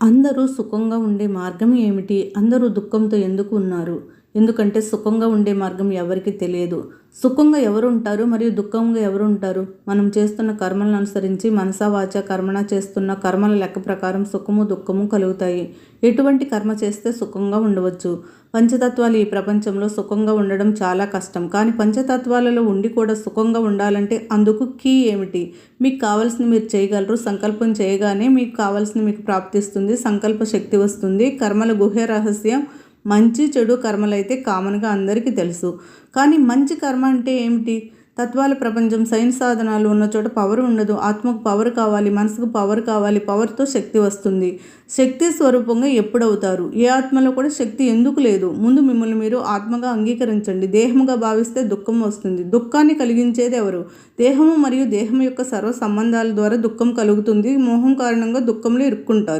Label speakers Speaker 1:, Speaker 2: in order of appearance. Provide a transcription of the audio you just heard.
Speaker 1: అందరూ సుఖంగా ఉండే మార్గం ఏమిటి? అందరూ దుఃఖంతో ఎందుకు ఉన్నారు? ఎందుకంటే సుఖంగా ఉండే మార్గం ఎవరికీ తెలియదు. సుఖంగా ఎవరు ఉంటారు మరియు దుఃఖంగా ఎవరు ఉంటారు? మనం చేస్తున్న కర్మలను అనుసరించి మనసా వాచా కర్మణ చేస్తున్న కర్మల లెక్క ప్రకారం సుఖము దుఃఖము కలుగుతాయి. ఎటువంటి కర్మ చేస్తే సుఖంగా ఉండవచ్చు? పంచతత్వాలు ఈ ప్రపంచంలో సుఖంగా ఉండడం చాలా కష్టం. కానీ పంచతత్వాలలో ఉండి కూడా సుఖంగా ఉండాలంటే అందుకు కీ ఏమిటి? మీకు కావాల్సింది మీరు చేయగలరు. సంకల్పం చేయగానే మీకు కావాల్సింది మీకు ప్రాప్తిస్తుంది. సంకల్ప శక్తి వస్తుంది. కర్మల గుహ్య రహస్యం మంచి చెడు కర్మలైతే కామన్గా అందరికీ తెలుసు. కానీ మంచి కర్మ అంటే ఏమిటి? తత్వాల ప్రపంచం సైన్స్ సాధనాలు ఉన్న చోట పవర్ ఉండదు. ఆత్మకు పవర్ కావాలి, మనసుకు పవర్ కావాలి. పవర్తో శక్తి వస్తుంది. శక్తి స్వరూపంగా ఎప్పుడవుతారు? ఏ ఆత్మలో కూడా శక్తి ఎందుకు లేదు? ముందు మిమ్మల్ని మీరు ఆత్మగా అంగీకరించండి. దేహముగా భావిస్తే దుఃఖం వస్తుంది. దుఃఖాన్ని కలిగించేది ఎవరు? దేహము మరియు దేహం యొక్క సర్వ సంబంధాల ద్వారా దుఃఖం కలుగుతుంది. మోహం కారణంగా దుఃఖంలో ఇరుక్కుంటారు.